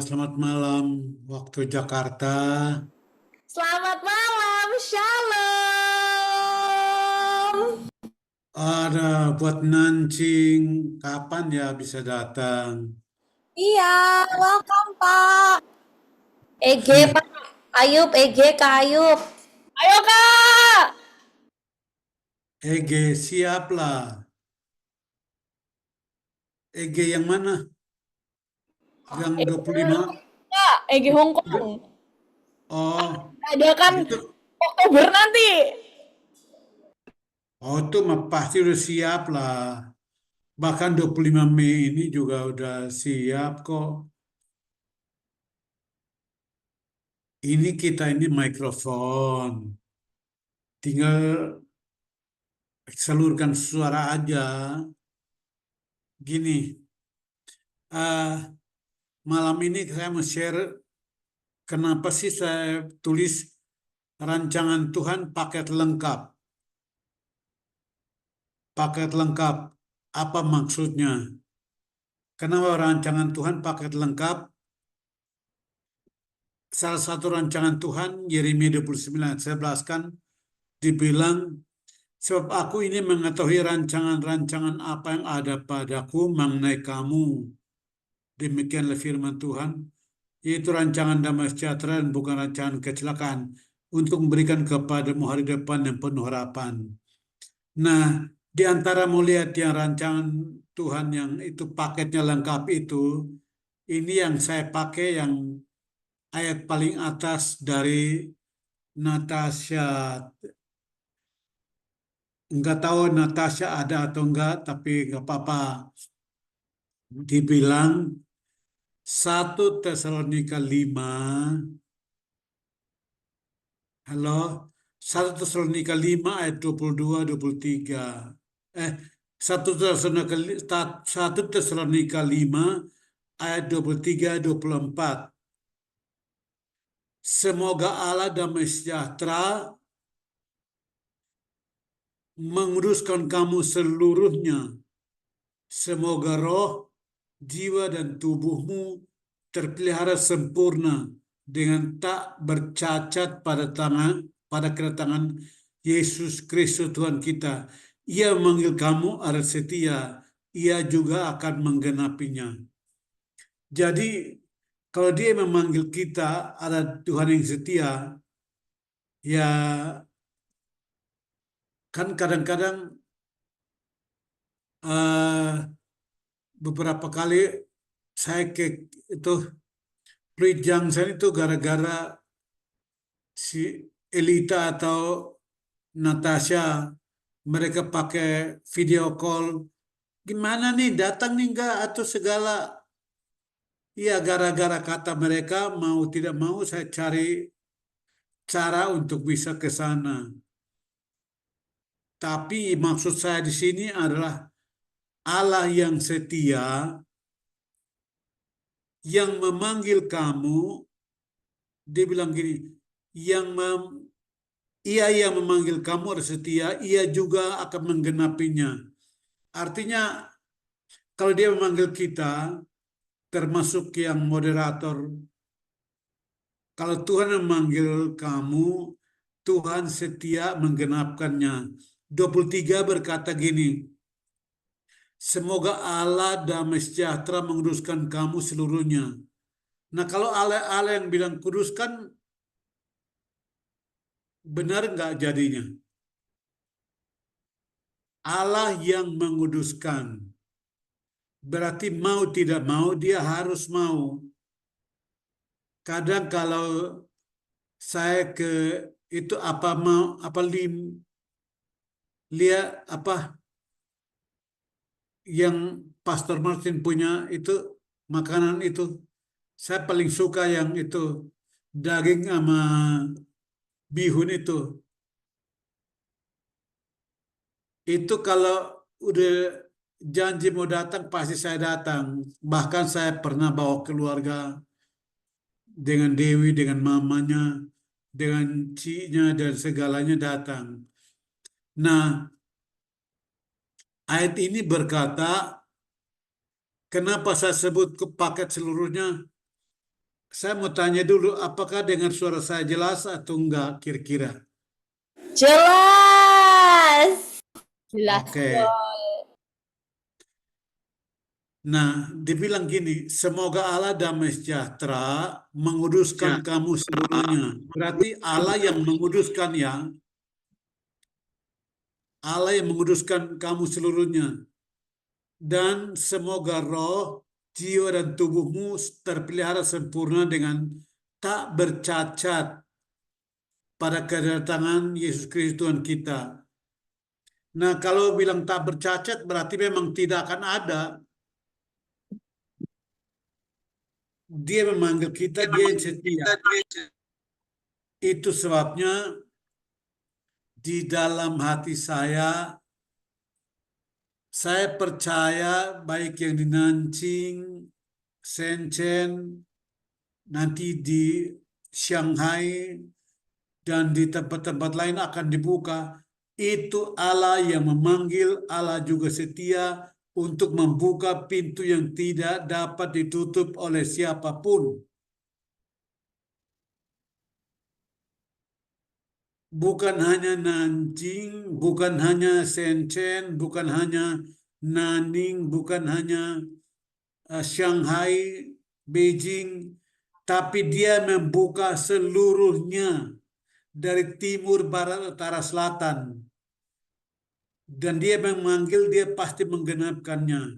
Selamat malam waktu Jakarta. Selamat malam, Shalom. Ada buat nancing, kapan ya bisa datang? Iya, welcome Pak. EG Pak Ayub, EG Kak Ayub. Ayo Kak. EG siaplah. EG yang mana? Yang EG 25? Kak, EG Hong Kong. Oh, Ada kan itu Oktober nanti. itu mah pasti udah siap lah. Bahkan 25 Mei ini juga udah siap kok. Ini kita ini mikrofon. Tinggal salurkan suara aja. Gini, ah, malam ini saya mau share kenapa sih saya tulis rancangan Tuhan paket lengkap. Paket lengkap, apa maksudnya? Kenapa rancangan Tuhan paket lengkap? Salah satu rancangan Tuhan, Yeremia 29, saya jelaskan, dibilang, sebab aku ini mengetahui rancangan-rancangan apa yang ada padaku mengenai kamu. Demikianlah firman Tuhan, yaitu rancangan damai sejahtera dan bukan rancangan kecelakaan, untuk memberikan kepadamu hari depan yang penuh harapan. Nah, di antara mau lihat yang rancangan Tuhan yang itu paketnya lengkap itu, ini yang saya pakai yang ayat paling atas dari Natasha. Enggak tahu Natasha ada atau enggak, tapi enggak apa-apa. Dibilang 1 Tesalonika 5. Halo, 1 Tesalonika 5 ayat 22-23. Eh, 1 Tesalonika 5 ayat 23-24. Semoga Allah damai sejahtera menguruskan kamu seluruhnya. Semoga roh, jiwa, dan tubuhmu terpelihara sempurna dengan tak bercacat pada kedatangan Yesus Kristus Tuhan kita. Ia memanggil kamu ada setia, ia juga akan menggenapinya. Jadi kalau dia memanggil kita ada Tuhan yang setia, ya kan kadang-kadang eh, beberapa kali saya ke itu Fluid Junction itu gara-gara si Elita atau Natasha mereka pakai video call. Gimana nih datang nih enggak atau segala. Iya gara-gara kata mereka mau tidak mau saya cari cara untuk bisa ke sana. Tapi maksud saya di sini adalah Allah yang setia yang memanggil kamu. Dia bilang gini, yang ia yang memanggil kamu harus setia, ia juga akan menggenapinya. Artinya, kalau dia memanggil kita, termasuk yang moderator, kalau Tuhan memanggil kamu, Tuhan setia menggenapkannya. 23 berkata gini, semoga Allah damai sejahtera menguruskan kamu seluruhnya. Nah, kalau Allah yang bilang kuduskan, benar nggak jadinya? Allah yang menguduskan. Berarti mau tidak mau dia harus mau. Kadang kalau saya ke itu apa mau apa lihat apa yang Pastor Martin punya itu makanan itu saya paling suka yang itu daging sama bihun itu. Itu kalau udah janji mau datang pasti saya datang. Bahkan saya pernah bawa keluarga dengan Dewi, dengan mamanya, dengan cinya dan segalanya datang. Nah, ayat ini berkata, kenapa saya sebut ke paket seluruhnya? Saya mau tanya dulu, apakah dengar suara saya jelas atau enggak kira-kira? Jelas. Jelas. Oke. Nah, dibilang gini, semoga Allah damai sejahtera menguduskan kamu seluruhnya. Berarti Allah yang menguduskan ya, Allah yang menguduskan kamu seluruhnya. Dan semoga roh, jiwa dan tubuhmu terpelihara sempurna dengan tak bercacat pada kedatangan Yesus Kristus Tuhan kita. Nah, kalau bilang tak bercacat berarti memang tidak akan ada. Dia memanggil kita, dia yang setia. Itu sebabnya di dalam hati saya percaya baik yang di Nanjing, Shenzhen, nanti di Shanghai, dan di tempat-tempat lain akan dibuka. Itu Allah yang memanggil, Allah juga setia untuk membuka pintu yang tidak dapat ditutup oleh siapapun. Bukan hanya Nanjing, bukan hanya Shenzhen, bukan hanya Nanning, bukan hanya Shanghai, Beijing, tapi dia membuka seluruhnya dari timur, barat, utara, selatan. Dan dia memanggil, dia pasti menggenapkannya.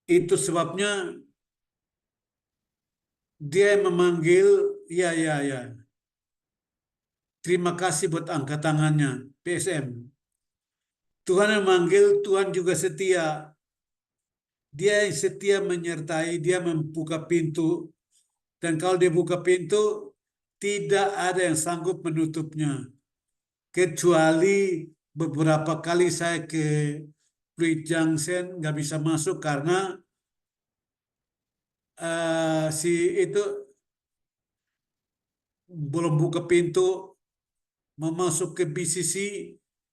Itu sebabnya dia memanggil, ya, ya, ya. Terima kasih buat angkat tangannya, PSM. Tuhan yang memanggil, Tuhan juga setia. Dia yang setia menyertai, dia membuka pintu. Dan kalau dia buka pintu, tidak ada yang sanggup menutupnya. Kecuali beberapa kali saya ke Fluid Junction, nggak bisa masuk karena si itu belum buka pintu, mau masuk ke BCC,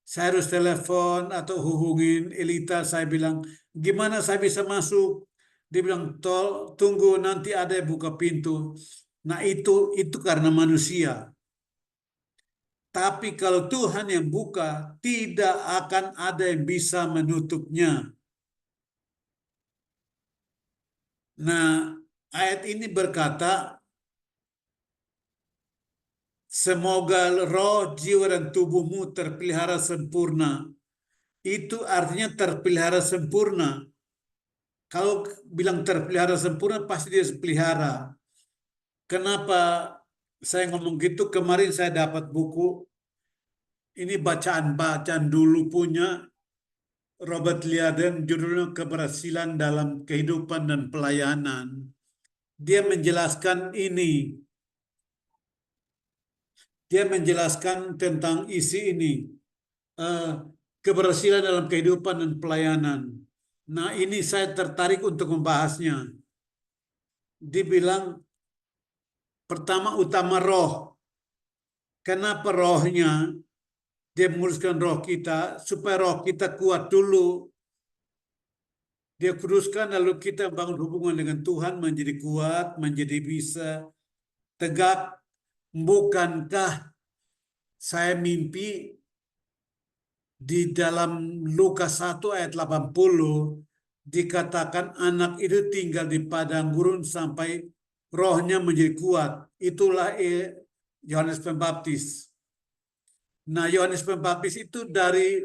saya harus telepon atau hubungin Elita. Saya bilang, gimana saya bisa masuk? Dia bilang, tunggu nanti ada yang buka pintu. Nah itu karena manusia. Tapi kalau Tuhan yang buka, tidak akan ada yang bisa menutupnya. Nah, ayat ini berkata, semoga roh, jiwa, dan tubuhmu terpelihara sempurna. Itu artinya terpelihara sempurna. Kalau bilang terpelihara sempurna, pasti dia pelihara. Kenapa saya ngomong gitu? Kemarin saya dapat buku, ini bacaan-bacaan dulu punya Robert Liardon, judulnya Keberhasilan dalam Kehidupan dan Pelayanan. Dia menjelaskan ini. Dia menjelaskan tentang isi ini. eh, Keberhasilan dalam kehidupan dan pelayanan. Nah, ini saya tertarik untuk membahasnya. Dibilang pertama utama roh. Kenapa rohnya? Dia menguruskan roh kita supaya roh kita kuat dulu. Dia kuduskan lalu kita bangun hubungan dengan Tuhan menjadi kuat, menjadi bisa tegak. Bukankah saya mimpi di dalam Lukas 1 ayat 80 dikatakan anak itu tinggal di padang gurun sampai rohnya menjadi kuat. Itulah Yohanes Pembaptis. Nah, Yohanes Pembaptis itu dari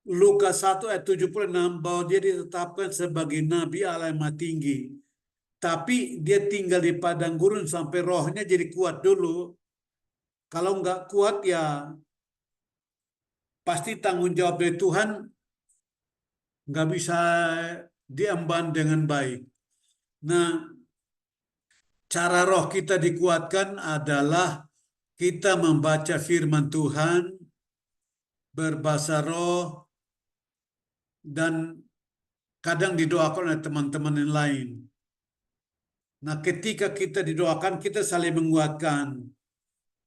Lukas 1 ayat 76 bahwa dia ditetapkan sebagai nabi Allah yang Maha Tinggi. Tapi dia tinggal di padang gurun sampai rohnya jadi kuat dulu. Kalau nggak kuat ya pasti tanggung jawab dari Tuhan nggak bisa diemban dengan baik. Nah, cara roh kita dikuatkan adalah kita membaca firman Tuhan, berbahasa roh, dan kadang didoakan oleh teman-teman yang lain. Nah, ketika kita didoakan, kita saling menguatkan.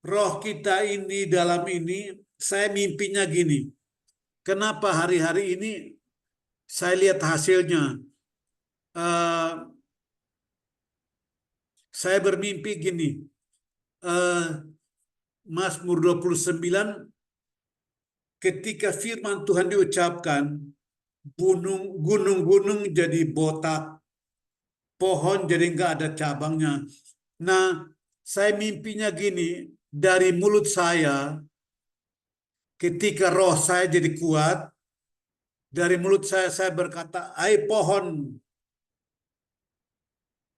Roh kita ini dalam ini, saya mimpinya gini. Kenapa hari-hari ini saya lihat hasilnya? saya bermimpi gini, Mazmur 29, ketika firman Tuhan diucapkan, gunung-gunung jadi botak, pohon jadi nggak ada cabangnya. Nah, saya mimpinya gini, dari mulut saya, ketika roh saya jadi kuat, dari mulut saya berkata, "Hai pohon,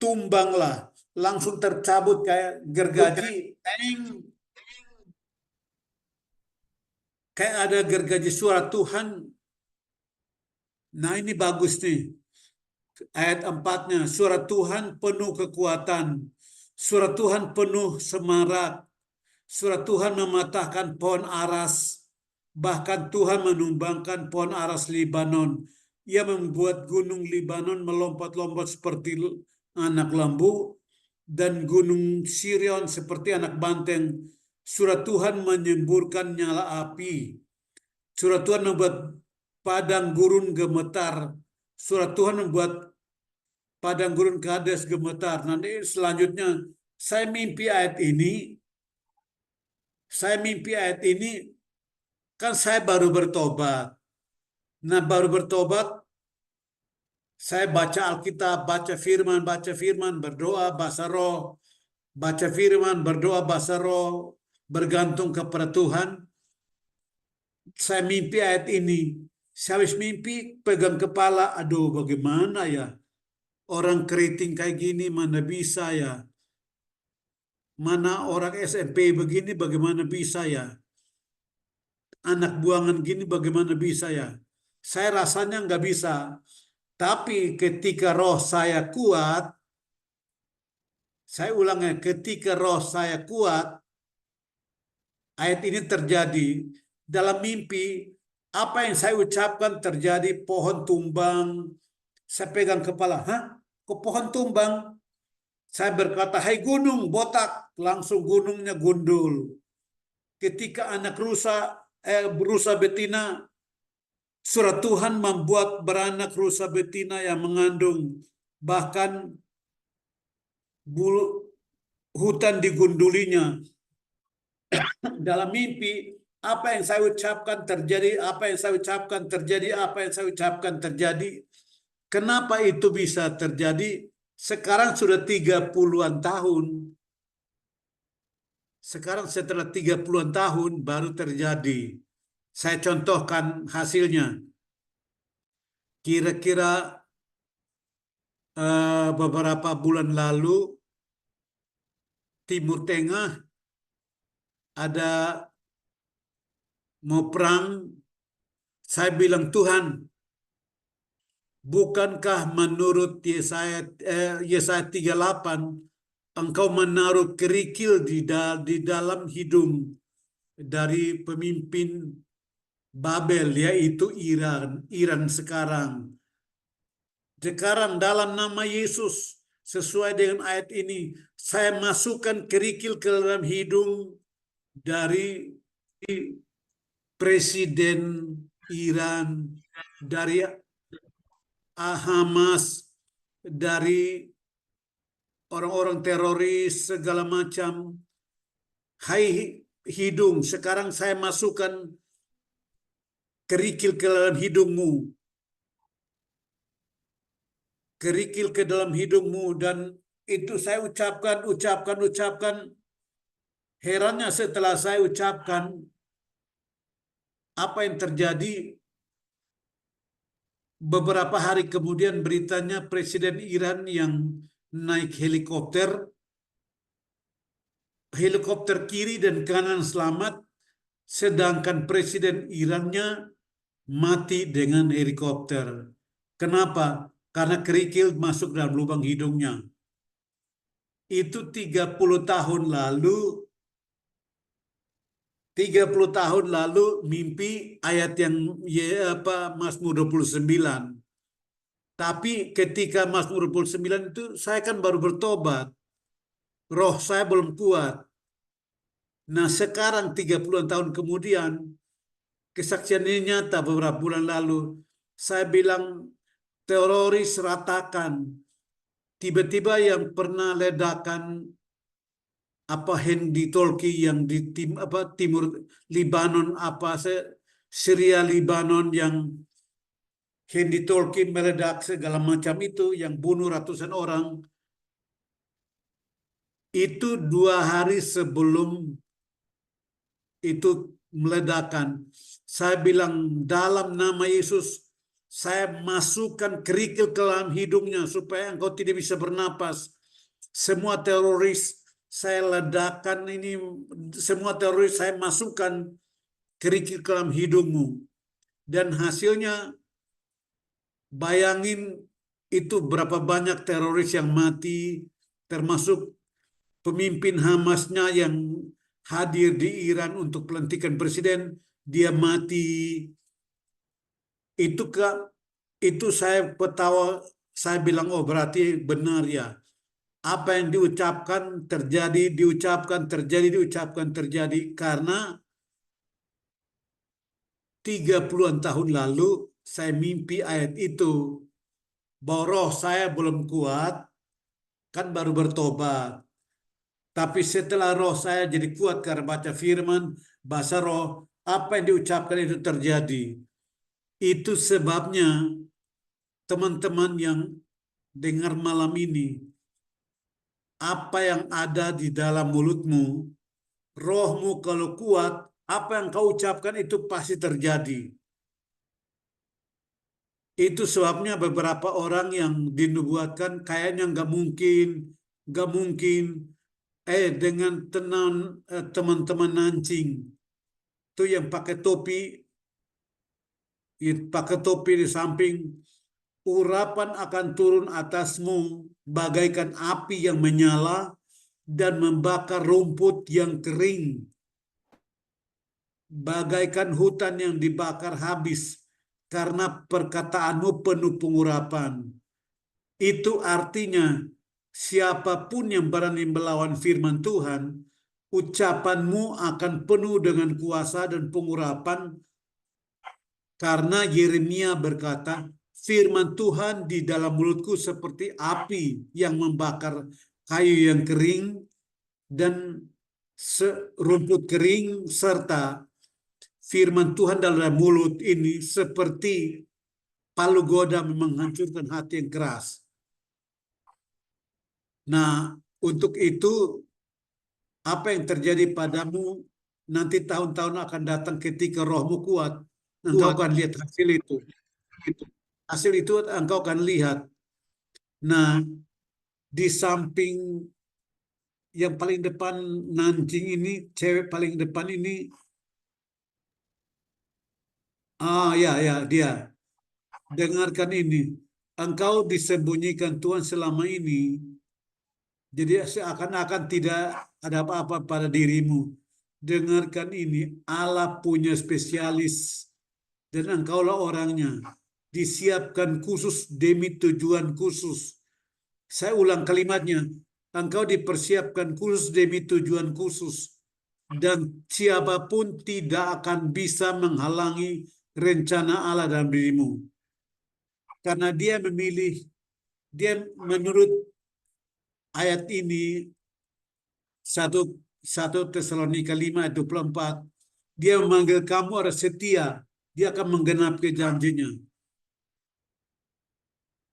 tumbanglah." Langsung tercabut kayak gergaji, teng. Kayak ada gergaji suara Tuhan. Nah, ini bagus nih. Ayat 4-nya, suara Tuhan penuh kekuatan. Suara Tuhan penuh semarak. Suara Tuhan mematahkan pohon aras. Bahkan Tuhan menumbangkan pohon aras Libanon. Ia membuat gunung Libanon melompat-lompat seperti anak lembu. Dan gunung Sirion seperti anak banteng. Suara Tuhan menyemburkan nyala api. Suara Tuhan membuat padang gurun gemetar. Suara Tuhan membuat padang gurun Kades gemetar. Nanti selanjutnya saya mimpi ayat ini. Kan saya baru bertobat. Nah, baru bertobat, saya baca Alkitab, baca firman, berdoa bahasa roh, baca firman, berdoa bahasa roh, bergantung kepada Tuhan. Saya mimpi ayat ini. Saya habis mimpi, pegang kepala, aduh bagaimana ya? Orang keriting kayak gini mana bisa ya? Mana orang SMP begini bagaimana bisa ya? Anak buangan gini bagaimana bisa ya? Saya rasanya nggak bisa. Tapi ketika roh saya kuat, saya ulangnya, ketika roh saya kuat, ayat ini terjadi. Dalam mimpi, apa yang saya ucapkan terjadi, pohon tumbang. Saya pegang kepala, hah? Kok pohon tumbang? Saya berkata, "Hai gunung, botak." Langsung gunungnya gundul. Ketika anak rusa betina, surat Tuhan membuat beranak rusa betina yang mengandung. Bahkan bulu hutan digundulinya. Dalam mimpi, apa yang saya ucapkan terjadi, apa yang saya ucapkan terjadi, apa yang saya ucapkan terjadi. Kenapa itu bisa terjadi? Sekarang sudah 30-an tahun. Sekarang setelah 30-an tahun baru terjadi. Saya contohkan hasilnya. Kira-kira beberapa bulan lalu, Timur Tengah ada mau perang. Saya bilang, "Tuhan, bukankah menurut Yesaya 38, Engkau menaruh kerikil di dalam hidung dari pemimpin Babel, yaitu Iran sekarang. Sekarang dalam nama Yesus, sesuai dengan ayat ini, saya masukkan kerikil ke dalam hidung dari Presiden Iran, dari Hamas, dari orang-orang teroris, segala macam. Hai hidung, sekarang saya masukkan kerikil ke dalam hidungmu. Kerikil ke dalam hidungmu. Dan itu saya ucapkan. Herannya setelah saya ucapkan, apa yang terjadi? Beberapa hari kemudian beritanya Presiden Iran yang naik helikopter kiri dan kanan selamat, sedangkan Presiden Irannya mati dengan helikopter. Kenapa? Karena kerikil masuk dalam lubang hidungnya. Itu 30 tahun lalu. 30 tahun lalu mimpi ayat yang Mazmur 29. Tapi ketika Mazmur 29 itu saya kan baru bertobat. Roh saya belum kuat. Nah, sekarang 30 tahun kemudian, kesaksian ini nyata beberapa bulan lalu. Saya bilang, teroris ratakan. tiba-tiba yang pernah ledakan Hendy Tolki yang di timur Libanon Syria Libanon yang Hendy Tolki meledak segala macam itu yang bunuh ratusan orang itu 2 hari sebelum itu meledakan. Saya bilang dalam nama Yesus, saya masukkan kerikil ke dalam hidungnya supaya engkau tidak bisa bernapas. Semua teroris saya ledakan ini, semua teroris saya masukkan kerikil ke dalam hidungmu. Dan hasilnya bayangin itu berapa banyak teroris yang mati, termasuk pemimpin Hamasnya yang hadir di Iran untuk pelantikan presiden, dia mati. Itu saya ketawa, saya bilang, oh berarti benar ya. Apa yang diucapkan terjadi, diucapkan terjadi, diucapkan terjadi. Karena 30-an tahun lalu saya mimpi ayat itu. Bahwa roh saya belum kuat, kan baru bertobat. Tapi setelah roh saya jadi kuat karena baca firman, bahasa roh, apa yang diucapkan itu terjadi. Itu sebabnya teman-teman yang dengar malam ini, apa yang ada di dalam mulutmu, rohmu kalau kuat, apa yang kau ucapkan itu pasti terjadi. Itu sebabnya beberapa orang yang dinubuatkan kayaknya nggak mungkin. Dengan tenang teman-teman nancing, itu yang pakai topi di samping, urapan akan turun atasmu bagaikan api yang menyala dan membakar rumput yang kering, bagaikan hutan yang dibakar habis karena perkataanmu penuh pengurapan. Itu artinya siapapun yang berani melawan firman Tuhan, ucapanmu akan penuh dengan kuasa dan pengurapan, karena Yeremia berkata, firman Tuhan di dalam mulutku seperti api yang membakar kayu yang kering dan rumput kering, serta firman Tuhan dalam mulut ini seperti palu godam menghancurkan hati yang keras. Nah, untuk itu apa yang terjadi padamu nanti tahun-tahun akan datang ketika rohmu kuat, engkau akan lihat hasil itu. Hasil itu engkau akan lihat. Nah, di samping yang paling depan nancing ini, cewek paling depan ini, ya dia. Dengarkan ini, engkau disembunyikan Tuhan selama ini, jadi seakan-akan tidak ada apa-apa pada dirimu. Dengarkan ini, Allah punya spesialis dan engkaulah orangnya. Disiapkan khusus demi tujuan khusus. Saya ulang kalimatnya, engkau dipersiapkan khusus demi tujuan khusus. Dan siapapun tidak akan bisa menghalangi rencana Allah dalam dirimu. Karena dia menurut ayat ini 1 Tesalonika 5 ayat 24, dia memanggil kamu ada setia, dia akan menggenapi janjinya.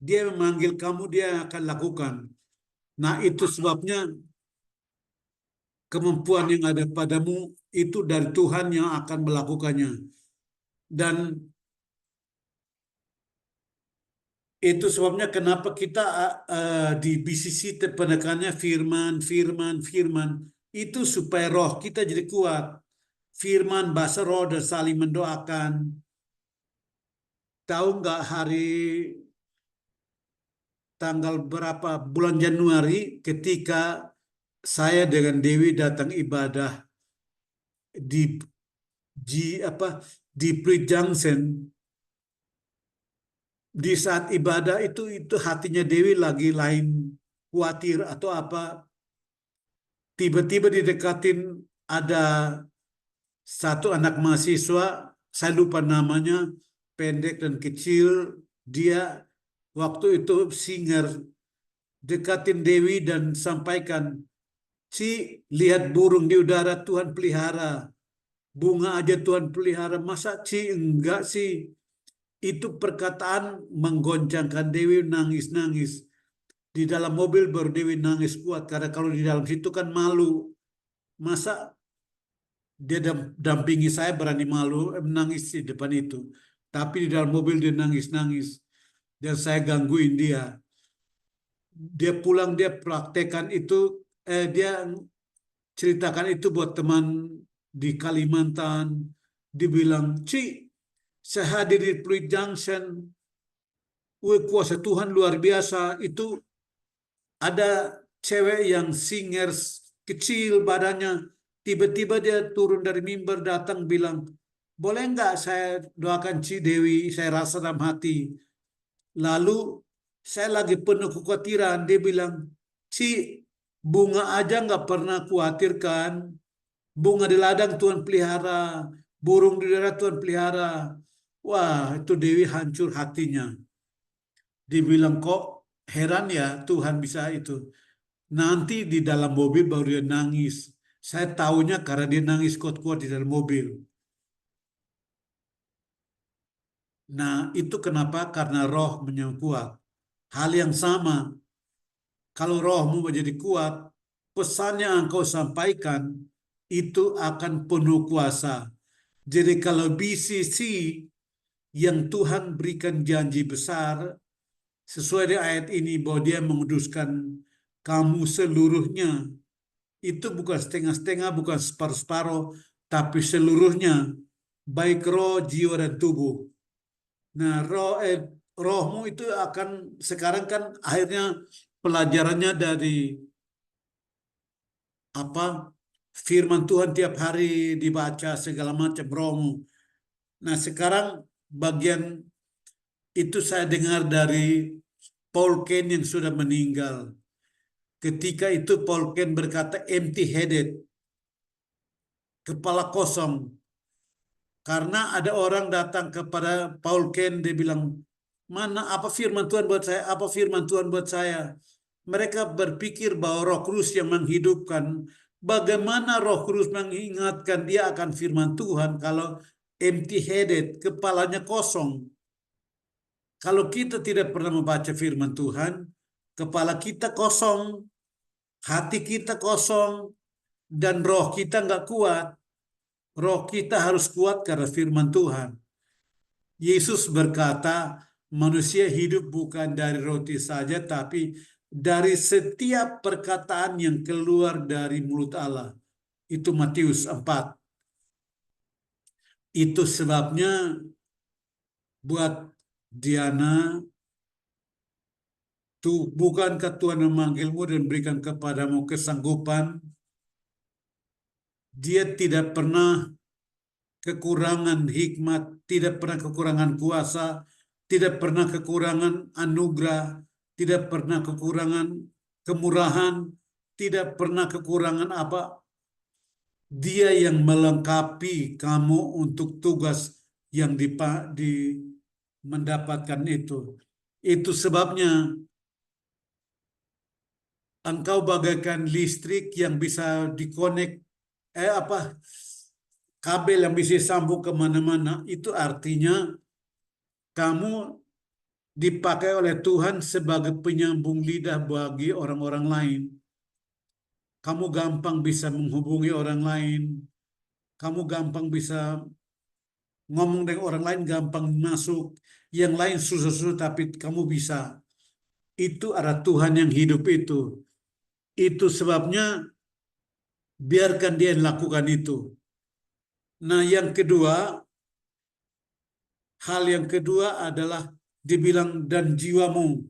Dia memanggil kamu, dia akan lakukan. Nah, itu sebabnya kemampuan yang ada padamu itu dari Tuhan yang akan melakukannya. Dan itu sebabnya kenapa kita di BCC penekannya firman. Itu supaya roh kita jadi kuat. Firman, bahasa roh, dan saling mendoakan. Tahu nggak tanggal berapa bulan Januari ketika saya dengan Dewi datang ibadah di di Bridge Junction. Di saat ibadah itu hatinya Dewi lagi lain, khawatir atau apa. Tiba-tiba didekatin ada satu anak mahasiswa, saya lupa namanya, pendek dan kecil. Dia waktu itu singer, dekatin Dewi dan sampaikan, Ci, lihat burung di udara Tuhan pelihara, bunga aja Tuhan pelihara, masa Ci enggak sih? Itu perkataan menggoncangkan Dewi, nangis-nangis. Di dalam mobil baru Dewi nangis kuat, karena kalau di dalam situ kan malu. Masa dia dampingi saya berani malu, menangis di depan itu. Tapi di dalam mobil dia nangis-nangis. Dan saya gangguin dia. Dia pulang, dia praktekkan itu, dia ceritakan itu buat teman di Kalimantan. Dibilang, Ci, saya hadir di Pluit Junction. Wih, kuasa Tuhan luar biasa. Itu ada cewek yang singers kecil badannya. Tiba-tiba dia turun dari mimbar datang bilang, boleh nggak saya doakan Ci Dewi, saya rasa dalam hati. Lalu saya lagi penuh kekhawatiran, dia bilang, Ci, bunga aja nggak pernah khawatirkan, bunga di ladang Tuhan pelihara, burung di darat Tuhan pelihara. Wah, itu Dewi hancur hatinya. Dibilang kok heran ya Tuhan bisa itu. Nanti di dalam mobil baru dia nangis. Saya tahunya karena dia nangis kuat-kuat di dalam mobil. Nah, itu kenapa? Karena roh menjadi kuat. Hal yang sama, kalau rohmu menjadi kuat, pesan yang engkau sampaikan itu akan penuh kuasa. Jadi kalau BCC yang Tuhan berikan janji besar, sesuai dengan ayat ini bahwa dia menguduskan kamu seluruhnya, itu bukan setengah-setengah, bukan separuh-separuh, tapi seluruhnya, baik roh, jiwa, dan tubuh. Nah, rohmu itu akan, sekarang kan akhirnya pelajarannya dari apa, firman Tuhan tiap hari dibaca segala macam rohmu. Nah, sekarang bagian itu saya dengar dari Paul Cain yang sudah meninggal. Ketika itu Paul Cain berkata empty-headed, kepala kosong. Karena ada orang datang kepada Paul Cain, dia bilang, mana apa firman Tuhan buat saya? Apa firman Tuhan buat saya? Mereka berpikir bahwa Roh Kudus yang menghidupkan. Bagaimana Roh Kudus mengingatkan dia akan firman Tuhan kalau empty-headed, kepalanya kosong? Kalau kita tidak pernah membaca firman Tuhan, kepala kita kosong, hati kita kosong, dan roh kita nggak kuat. Roh kita harus kuat karena firman Tuhan. Yesus berkata, manusia hidup bukan dari roti saja, tapi dari setiap perkataan yang keluar dari mulut Allah. Itu Matius 4. Itu sebabnya buat Diana, bukankah Tuhan memanggilmu dan berikan kepadamu kesanggupan? Dia tidak pernah kekurangan hikmat, tidak pernah kekurangan kuasa, tidak pernah kekurangan anugerah, tidak pernah kekurangan kemurahan, tidak pernah kekurangan apa. Dia yang melengkapi kamu untuk tugas yang mendapatkan itu. Itu sebabnya engkau bagaikan listrik yang bisa dikonek, kabel yang bisa sambung kemana-mana. Itu artinya kamu dipakai oleh Tuhan sebagai penyambung lidah bagi orang-orang lain. Kamu gampang bisa menghubungi orang lain. Kamu gampang bisa ngomong dengan orang lain, gampang masuk. Yang lain susah-susah, tapi kamu bisa. Itu ada Tuhan yang hidup itu. Itu sebabnya biarkan dia lakukan itu. Nah, hal yang kedua adalah dibilang dan jiwamu.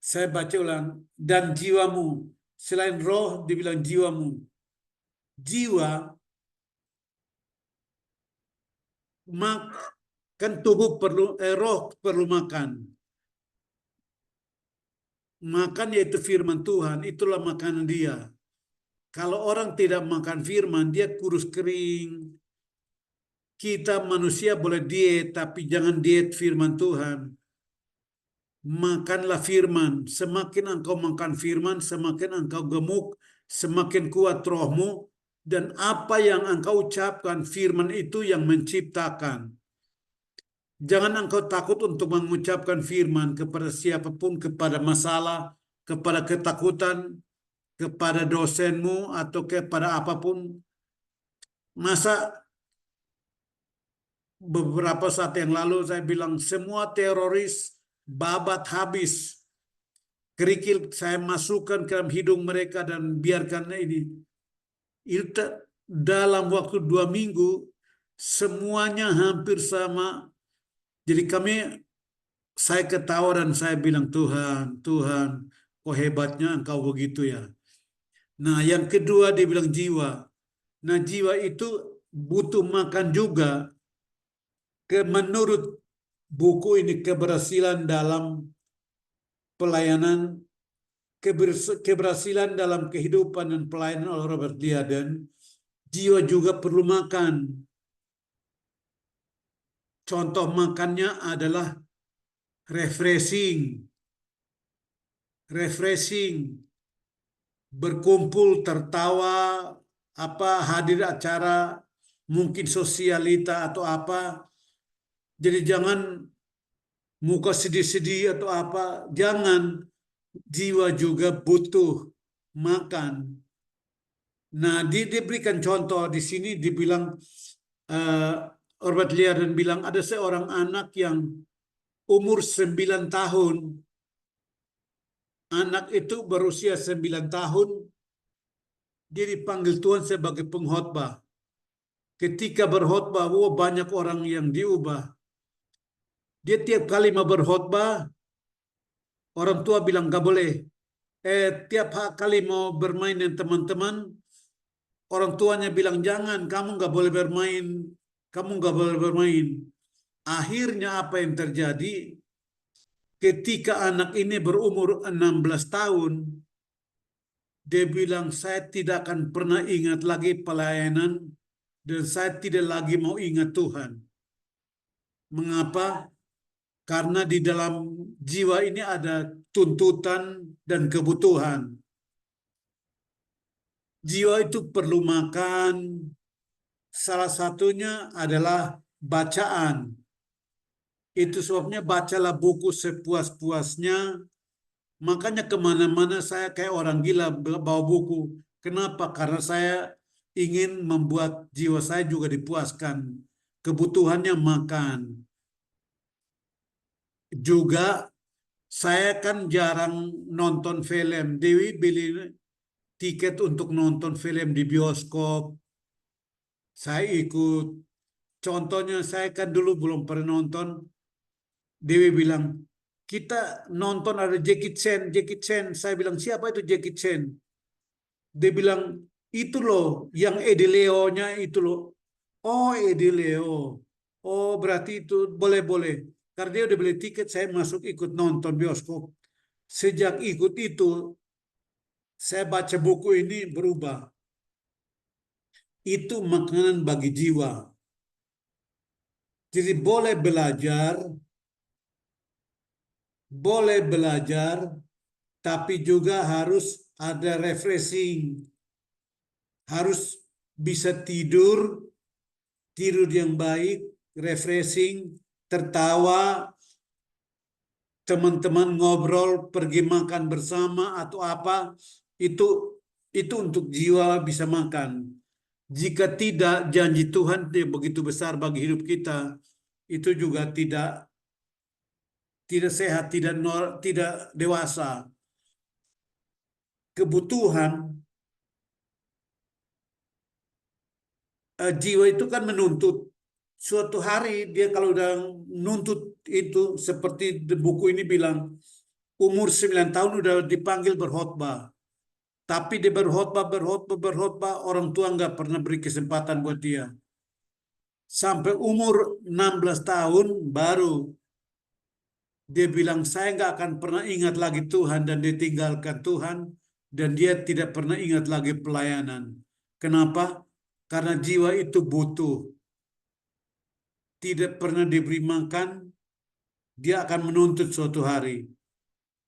Saya baca ulang, dan jiwamu. Selain roh, dibilang jiwamu. Jiwa, kan tubuh perlu, roh perlu makan. Makan yaitu firman Tuhan, itulah makanan dia. Kalau orang tidak makan firman, dia kurus kering. Kita manusia boleh diet, tapi jangan diet firman Tuhan. makanlah firman. Semakin engkau makan firman, semakin engkau gemuk, semakin kuat rohmu, dan apa yang engkau ucapkan, firman itu yang menciptakan. Jangan engkau takut untuk mengucapkan firman kepada siapapun, kepada masalah, kepada ketakutan, kepada dosenmu, atau kepada apapun. Masa beberapa saat yang lalu saya bilang semua teroris babat habis. Kerikil saya masukkan ke dalam hidung mereka dan biarkan ini. Itu dalam waktu 2 minggu semuanya hampir sama. Jadi saya ketawa dan saya bilang, Tuhan, Tuhan, kok hebatnya engkau begitu ya. Nah, yang kedua dia bilang jiwa. Nah, jiwa itu butuh makan juga. Menurut buku ini, keberhasilan dalam pelayanan, keberhasilan dalam kehidupan dan pelayanan oleh Robert Liardon, jiwa juga perlu makan. Contoh makannya adalah refreshing, berkumpul, tertawa, hadir acara, mungkin sosialita atau apa. Jadi jangan muka sedih-sedih atau apa, jangan. Jiwa juga butuh makan. Nah, diberikan contoh di sini, dibilang Robert Liardon bilang ada seorang anak yang umur 9 tahun. Anak itu berusia 9 tahun, dia dipanggil Tuhan sebagai pengkhotbah. Ketika berkhotbah, banyak orang yang diubah. Dia tiap kali mau berkhotbah, orang tua bilang gak boleh. Tiap kali mau bermain dengan teman-teman, orang tuanya bilang jangan, kamu gak boleh bermain, kamu gak boleh bermain. Akhirnya apa yang terjadi? Ketika anak ini berumur 16 tahun, dia bilang, saya tidak akan pernah ingat lagi pelayanan, dan saya tidak lagi mau ingat Tuhan. Mengapa? Karena di dalam jiwa ini ada tuntutan dan kebutuhan. Jiwa itu perlu makan. Salah satunya adalah bacaan. Itu sebabnya bacalah buku sepuas-puasnya. Makanya kemana-mana saya kayak orang gila bawa buku. Kenapa? Karena saya ingin membuat jiwa saya juga dipuaskan. Kebutuhannya makan. Juga saya kan jarang nonton film. Dewi beli tiket untuk nonton film di bioskop. Saya ikut. Contohnya saya kan dulu belum pernah nonton. Dewi bilang, kita nonton ada Jackie Chan, Jackie Chan. Saya bilang, siapa itu Jackie Chan? Dia bilang, itu loh, yang Eddie Leo-nya itu loh. Oh, Eddie Leo. Oh, berarti itu boleh-boleh. Karena dia udah beli tiket, saya masuk ikut nonton bioskop. Sejak ikut itu, saya baca buku ini berubah. Itu makanan bagi jiwa. Jadi boleh belajar, tapi juga harus ada refreshing. Harus bisa tidur yang baik, refreshing, tertawa, teman-teman ngobrol, pergi makan bersama atau apa, itu untuk jiwa bisa makan. Jika tidak, janji Tuhan begitu besar bagi hidup kita, itu juga tidak sehat, tidak dewasa. Kebutuhan jiwa itu kan menuntut. Suatu hari dia kalau udah nuntut itu, seperti buku ini bilang, umur 9 tahun udah dipanggil berkhotbah. Tapi dia berkhotbah, orang tua nggak pernah beri kesempatan buat dia. Sampai umur 16 tahun baru dia bilang, saya nggak akan pernah ingat lagi Tuhan, dan dia tinggalkan Tuhan, dan dia tidak pernah ingat lagi pelayanan. Kenapa? Karena jiwa itu butuh. Tidak pernah diberi makan, dia akan menuntut suatu hari.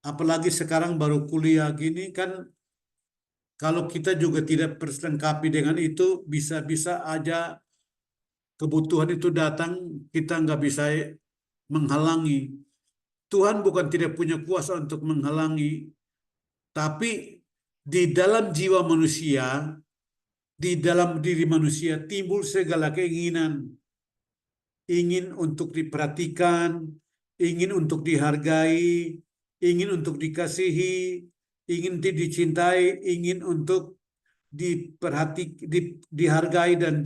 Apalagi sekarang baru kuliah gini kan, kalau kita juga tidak perlengkapi dengan itu, bisa-bisa aja kebutuhan itu datang, kita nggak bisa menghalangi. Tuhan bukan tidak punya kuasa untuk menghalangi, tapi di dalam jiwa manusia, di dalam diri manusia timbul segala keinginan, ingin untuk diperhatikan, ingin untuk dihargai, ingin untuk dikasihi, ingin dicintai, ingin untuk dihargai dan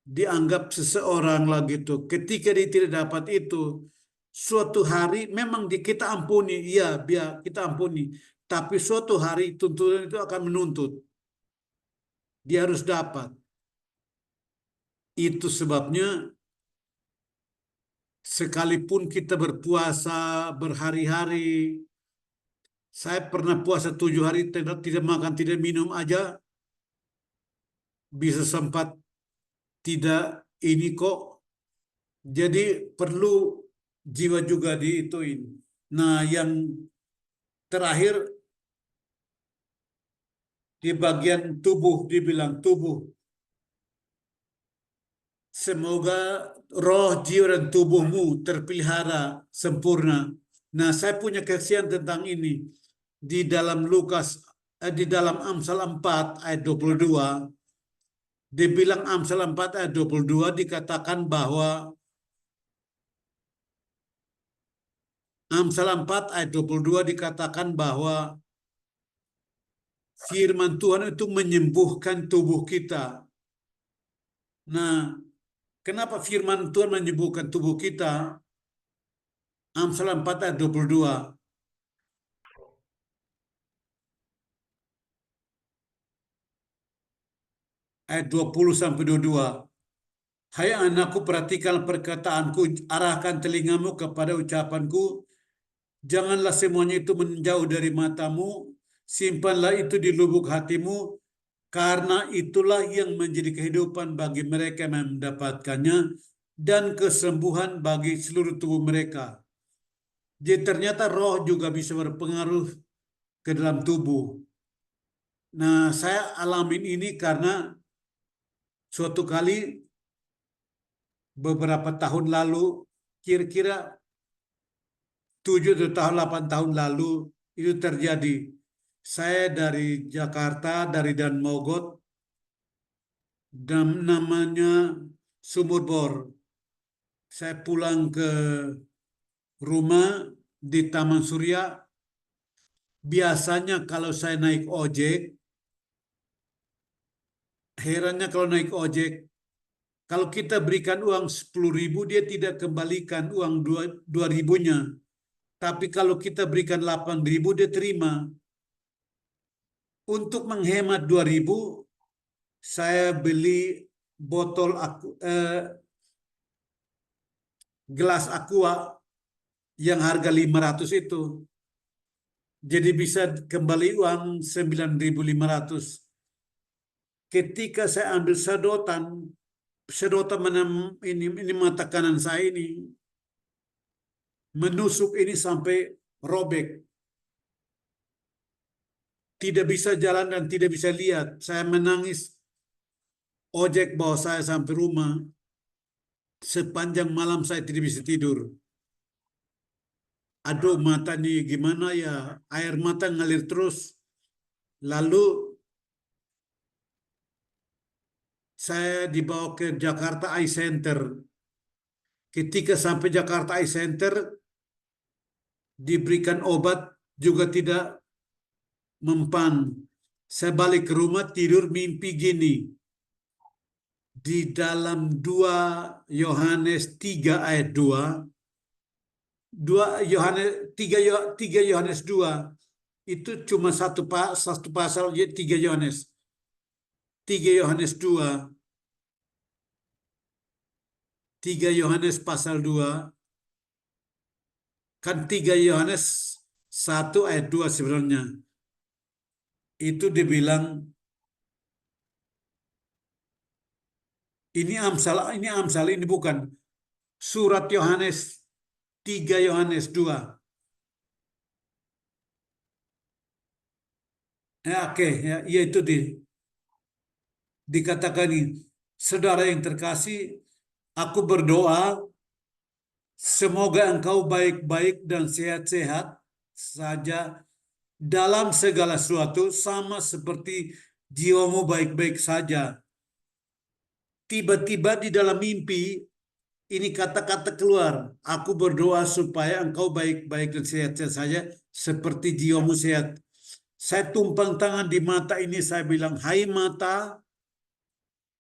dianggap seseorang lagi itu. Ketika dia tidak dapat itu, suatu hari memang kita ampuni, iya, biar kita ampuni. Tapi suatu hari tuntutan itu akan menuntut. Dia harus dapat. Itu sebabnya sekalipun kita berpuasa berhari-hari, saya pernah puasa 7 hari tidak makan, tidak minum aja, bisa sempat tidak ini kok. Jadi perlu jiwa juga diituin. Nah, yang terakhir di bagian tubuh, dibilang tubuh. Semoga roh, jiwa, dan tubuhmu terpelihara sempurna. Nah, saya punya kesaksian tentang ini. Di dalam di dalam Amsal 4 ayat 22, dibilang Amsal 4 ayat 22 dikatakan bahwa Amsal 4 ayat 22 dikatakan bahwa firman Tuhan itu menyembuhkan tubuh kita. Nah, kenapa firman Tuhan menyembuhkan tubuh kita? Amsal 4 ayat 22. Ayat 20 sampai 22. Hai anakku, perhatikan perkataanku, arahkan telingamu kepada ucapanku. Janganlah semuanya itu menjauh dari matamu, simpanlah itu di lubuk hatimu, karena itulah yang menjadi kehidupan bagi mereka yang mendapatkannya dan kesembuhan bagi seluruh tubuh mereka. Jadi ternyata roh juga bisa berpengaruh ke dalam tubuh. Nah, saya alamin ini karena suatu kali beberapa tahun lalu, kira-kira 7 atau 8 tahun lalu itu terjadi. Saya dari Jakarta, dari Dan Mogot, dan namanya Sumur Bor. Saya pulang ke rumah di Taman Surya. Biasanya kalau saya naik ojek, herannya kalau naik ojek, kalau kita berikan uang 10.000, dia tidak kembalikan uang 2.000-nya. Tapi kalau kita berikan 8.000, dia terima. Untuk menghemat 2.000, saya beli botol gelas aqua yang harga 500 itu. Jadi bisa kembali uang 9.500. Ketika saya ambil sedotan ini mata kanan saya ini menusuk ini sampai robek. Tidak bisa jalan dan tidak bisa lihat. Saya menangis. Ojek bawa saya sampai rumah. Sepanjang malam saya tidak bisa tidur. Aduh, mata nih gimana ya? Air mata ngalir terus. Lalu saya dibawa ke Jakarta Eye Center. Ketika sampai Jakarta Eye Center, diberikan obat juga tidak mempan. Saya balik ke rumah, tidur mimpi gini. Di dalam 2 Yohanes 3 ayat 2, 3 Yohanes 2 itu cuma satu pasal, 3 Yohanes. 3 Yohanes 2, 3 Yohanes pasal 2, kan 3 Yohanes 1 ayat 2 sebenarnya. Itu dibilang ini Amsal, ini bukan surat Yohanes 3 Yohanes 2. Oke, ya, yaitu dikatakan ini, saudara yang terkasih, aku berdoa semoga engkau baik-baik dan sehat-sehat saja dalam segala sesuatu, sama seperti jiwamu baik-baik saja. Tiba-tiba di dalam mimpi ini kata-kata keluar, aku berdoa supaya engkau baik-baik dan sehat-sehat saja seperti jiwamu sehat. Saya tumpang tangan di mata ini, saya bilang, hai mata,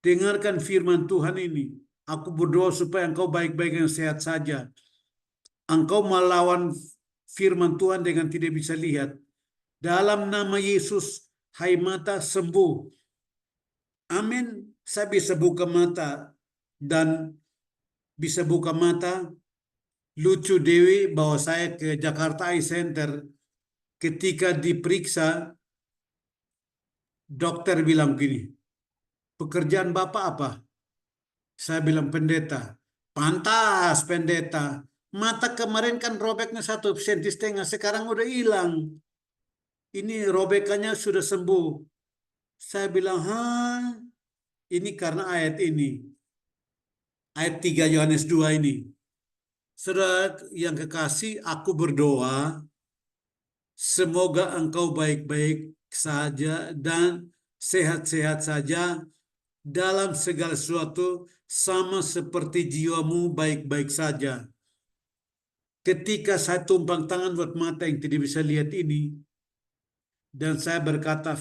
dengarkan firman Tuhan ini. Aku berdoa supaya engkau baik-baik dan sehat saja. Engkau melawan firman Tuhan dengan tidak bisa lihat. Dalam nama Yesus, hai mata, sembuh. Amin. Saya bisa buka mata dan bisa buka mata. Lucu Dewi bawa saya ke Jakarta Eye Center. Ketika diperiksa, dokter bilang gini, pekerjaan Bapak apa? Saya bilang pendeta. Pantas pendeta. Mata kemarin kan robeknya 1,5 cm, sekarang udah hilang. Ini robekannya sudah sembuh. Saya bilang, hah, ini karena ayat ini. Ayat 3 Yohanes 2 ini. Saudara yang kekasih, aku berdoa, semoga engkau baik-baik saja dan sehat-sehat saja dalam segala sesuatu, sama seperti jiwamu baik-baik saja. Ketika saya tumpang tangan buat mata yang tidak bisa lihat ini, dan saya berkata,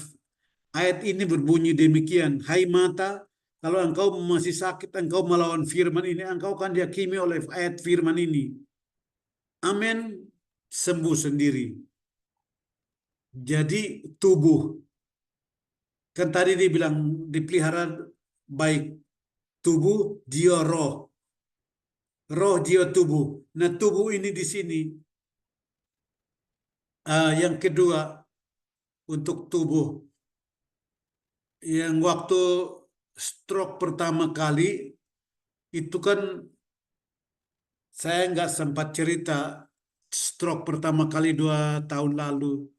ayat ini berbunyi demikian, hai mata, kalau engkau masih sakit, engkau melawan firman ini, engkau akan dihakimi oleh ayat firman ini. Amin, sembuh sendiri. Jadi tubuh, kan tadi dibilang dipelihara baik tubuh, jiwa, roh. Roh, jiwa, tubuh. Nah, tubuh ini di sini. Yang kedua, untuk tubuh. Yang waktu stroke pertama kali, itu kan saya nggak sempat cerita. Stroke pertama kali 2 tahun lalu.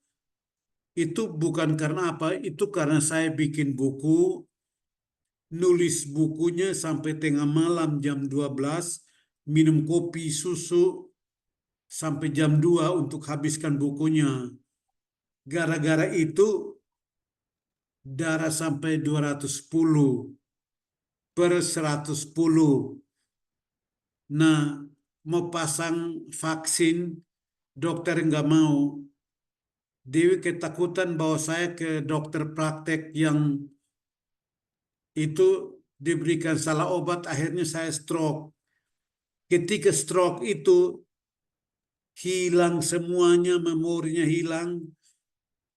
Itu bukan karena apa, itu karena saya bikin buku, nulis bukunya sampai tengah malam jam 12, minum kopi, susu, sampai jam 2 untuk habiskan bukunya. Gara-gara itu darah sampai 210 per 110. Nah, mau pasang vaksin, dokter nggak mau. Dewi ketakutan bawa saya ke dokter praktek yang itu diberikan salah obat, akhirnya saya stroke. Ketika stroke itu hilang semuanya, memorinya hilang.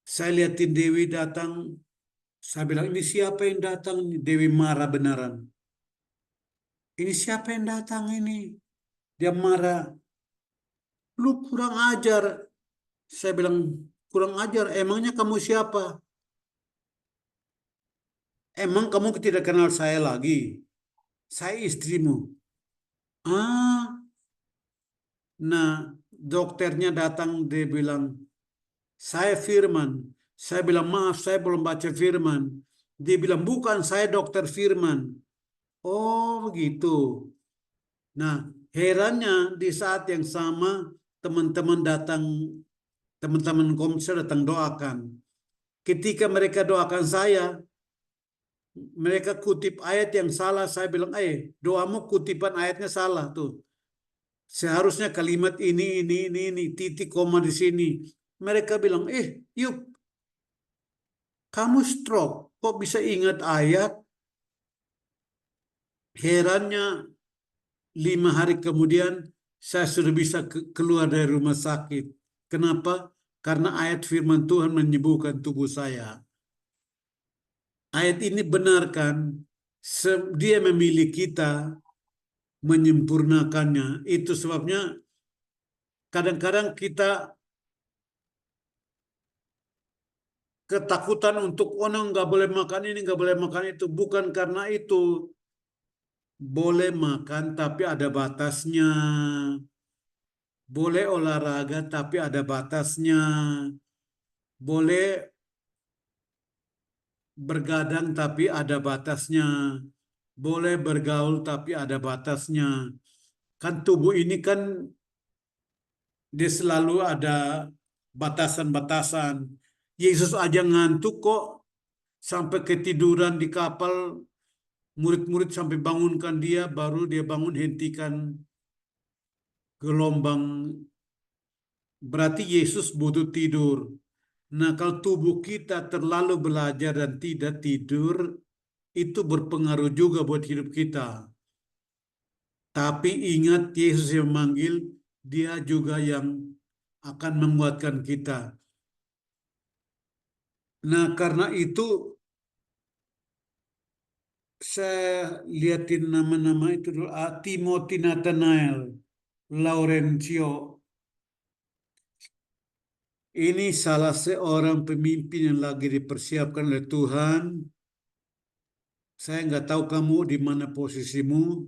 Saya lihatin Dewi datang, saya bilang, ini siapa yang datang? Dewi marah beneran. Ini siapa yang datang ini? Dia marah. Lu kurang ajar. Saya bilang, kurang ajar. Emangnya kamu siapa? Emang kamu tidak kenal saya lagi? Saya istrimu. Ah, nah, dokternya datang, dia bilang, saya Firman. Saya bilang, maaf, saya belum baca Firman. Dia bilang, bukan, saya dokter Firman. Oh, begitu. Nah, herannya di saat yang sama, teman-teman datang, teman-teman Komsel datang doakan. Ketika mereka doakan saya, mereka kutip ayat yang salah. Saya bilang, doamu kutipan ayatnya salah tuh. Seharusnya kalimat ini, titik koma di sini. Mereka bilang, yuk, kamu stroke, kok bisa ingat ayat? Herannya 5 hari kemudian saya sudah bisa keluar dari rumah sakit. Kenapa? Karena ayat firman Tuhan menyembuhkan tubuh saya. Ayat ini benarkan, dia memilih kita, menyempurnakannya. Itu sebabnya kadang-kadang kita ketakutan untuk orang nggak boleh makan ini, nggak boleh makan itu. Bukan karena itu. Boleh makan, tapi ada batasnya. Boleh olahraga tapi ada batasnya. Boleh bergadang tapi ada batasnya. Boleh bergaul tapi ada batasnya. Kan tubuh ini kan dia selalu ada batasan-batasan. Yesus aja ngantuk kok sampai ketiduran di kapal, murid-murid sampai bangunkan dia, baru dia bangun hentikan gelombang. Berarti Yesus butuh tidur. Nah, kalau tubuh kita terlalu belajar dan tidak tidur, itu berpengaruh juga buat hidup kita. Tapi ingat, Yesus yang memanggil, dia juga yang akan menguatkan kita. Nah, karena itu saya liatin nama-nama itu dulu. Timothy Nathanael, Laurencio. Ini salah seorang pemimpin yang lagi dipersiapkan oleh Tuhan. Saya nggak tahu kamu di mana posisimu,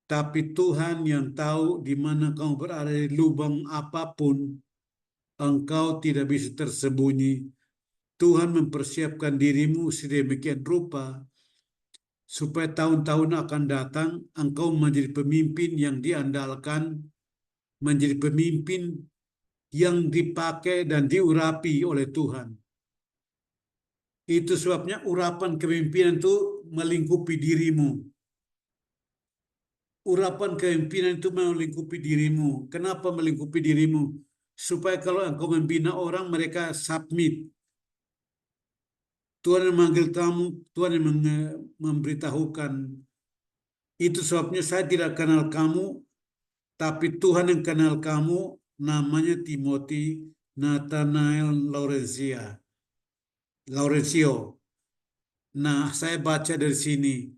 tapi Tuhan yang tahu di mana kamu berada di lubang apapun, engkau tidak bisa tersembunyi. Tuhan mempersiapkan dirimu sedemikian rupa supaya tahun-tahun akan datang engkau menjadi pemimpin yang diandalkan, menjadi pemimpin yang dipakai dan diurapi oleh Tuhan. Itu sebabnya urapan kepemimpinan itu melingkupi dirimu. Urapan kepemimpinan itu melingkupi dirimu. Kenapa melingkupi dirimu? Supaya kalau engkau membina orang, mereka submit. Tuhan yang memanggil kamu, Tuhan yang memberitahukan. Itu sebabnya saya tidak kenal kamu, tapi Tuhan yang kenal kamu, namanya Timothy Nathanael Laurencio. Nah, saya baca dari sini.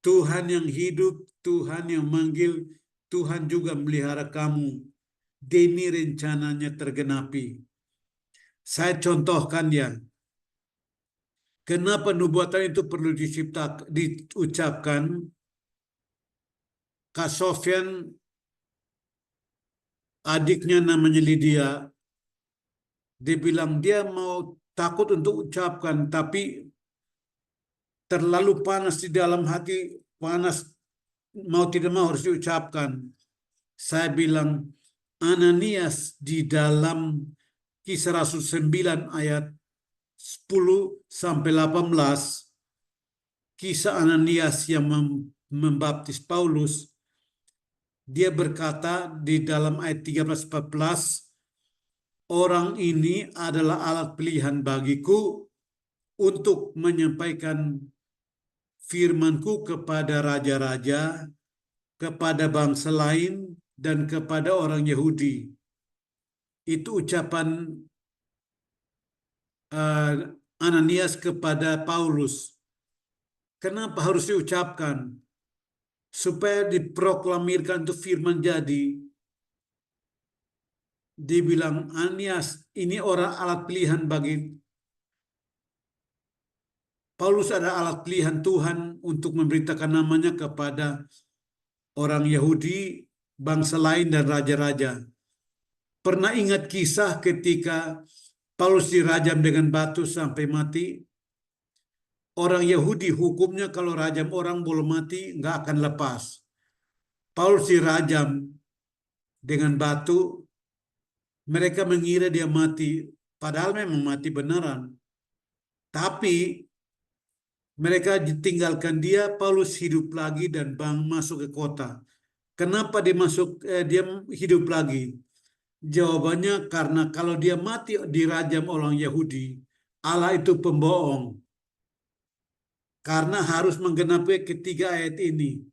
Tuhan yang hidup, Tuhan yang manggil, Tuhan juga melihara kamu. Demi rencananya tergenapi. Saya contohkan ya. Kenapa nubuatan itu perlu diucapkan? Kak Sofyan, adiknya namanya Lydia, dia bilang dia mau takut untuk ucapkan, tapi terlalu panas di dalam hati, panas mau tidak mau harus diucapkan. Saya bilang, Ananias di dalam Kisah Rasul 9 ayat 10 sampai 18, kisah Ananias yang membaptis Paulus, dia berkata di dalam ayat 13-14, orang ini adalah alat pilihan bagiku untuk menyampaikan firmanku kepada raja-raja, kepada bangsa lain, dan kepada orang Yahudi. Itu ucapan Ananias kepada Paulus. Kenapa harus diucapkan? Supaya diproklamirkan itu firman jadi. Dibilang Ananias ini orang alat pilihan bagi Paulus, ada alat pilihan Tuhan untuk memberitakan namanya kepada orang Yahudi, bangsa lain, dan raja-raja. Pernah ingat kisah ketika Paulus dirajam dengan batu sampai mati? Orang Yahudi hukumnya kalau rajam orang belum mati nggak akan lepas. Paulus dirajam dengan batu, mereka mengira dia mati, padahal memang mati beneran. Tapi mereka ditinggalkan dia, Paulus hidup lagi dan masuk ke kota. Kenapa dia hidup lagi? Jawabannya karena kalau dia mati dirajam orang Yahudi, Allah itu pembohong. Karena harus menggenapi ketiga ayat ini.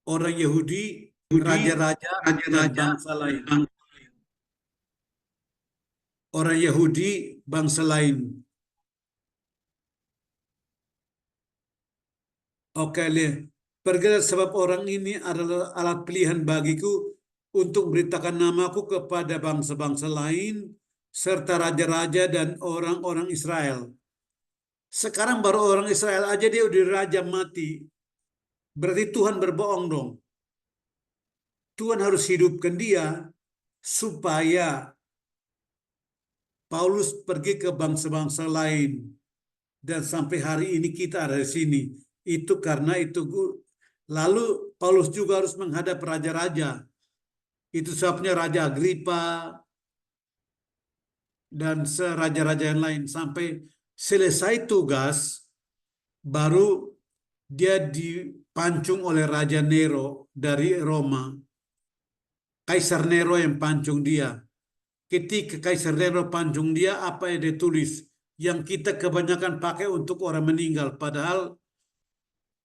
Orang Yahudi, raja-raja, dan bangsa lain. Orang Yahudi, bangsa lain. Oke, lihat. Perkara sebab orang ini adalah alat pilihan bagiku untuk beritakan namaku kepada bangsa-bangsa lain, serta raja-raja dan orang-orang Israel. Sekarang baru orang Israel aja dia udah raja mati. Berarti Tuhan berbohong dong. Tuhan harus hidupkan dia supaya Paulus pergi ke bangsa-bangsa lain dan sampai hari ini kita ada di sini. Itu karena itu. Lalu Paulus juga harus menghadap raja-raja. Itu sebabnya Raja Agripa dan raja-raja yang lain sampai selesai tugas baru dia dipancung oleh Raja Nero dari Roma. Kaisar Nero yang pancung dia. Ketika Kaisar Nero pancung dia, apa yang dia tulis? Yang kita kebanyakan pakai untuk orang meninggal. Padahal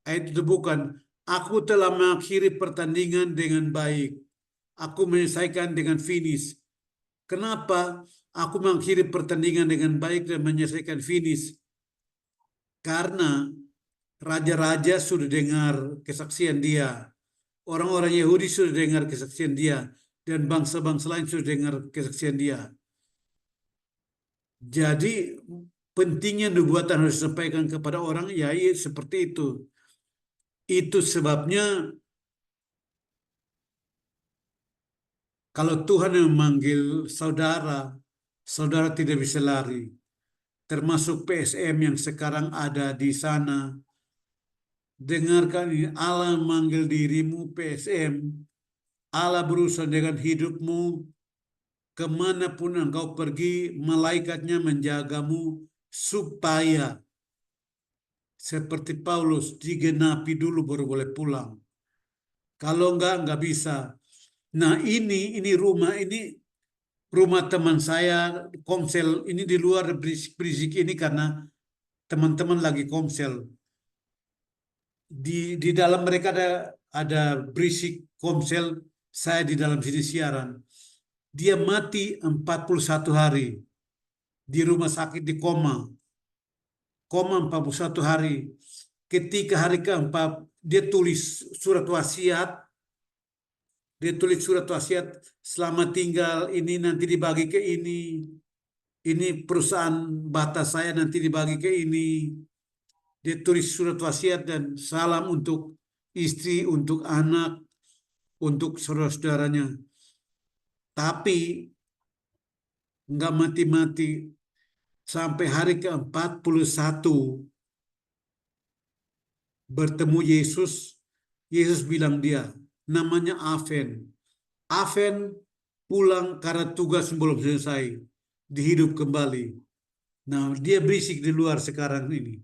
ayat itu bukan. Aku telah mengakhiri pertandingan dengan baik. Aku menyelesaikan dengan finish. Kenapa aku mengakhiri pertandingan dengan baik dan menyelesaikan finish? Karena raja-raja sudah dengar kesaksian dia. Orang-orang Yahudi sudah dengar kesaksian dia. Dan bangsa-bangsa lain sudah dengar kesaksian dia. Jadi pentingnya nubuatan harus disampaikan kepada orang, ya seperti itu. Itu sebabnya kalau Tuhan yang memanggil saudara, saudara tidak bisa lari. Termasuk PSM yang sekarang ada di sana. Dengarkan ini, Allah memanggil dirimu PSM. Allah berusaha dengan hidupmu. Kemanapun engkau pergi, malaikatnya menjagamu supaya seperti Paulus digenapi dulu baru boleh pulang. Kalau enggak bisa. Nah ini rumah teman saya komsel ini di luar berisik-berisik ini karena teman-teman lagi komsel. Di dalam mereka ada berisik komsel, saya di dalam sini siaran. Dia mati 41 hari di rumah sakit di koma. Koma 41 hari. Ketika hari keempat dia tulis surat wasiat. Dia tulis surat wasiat, selama tinggal ini nanti dibagi ke ini. Ini perusahaan batas saya nanti dibagi ke ini. Dia tulis surat wasiat dan salam untuk istri, untuk anak, untuk saudara-saudaranya. Tapi nggak mati-mati. Sampai hari ke-41 bertemu Yesus. Yesus bilang dia, namanya Aven. Aven pulang karena tugas belum selesai. Dihidup kembali. Nah, dia berisik di luar sekarang ini.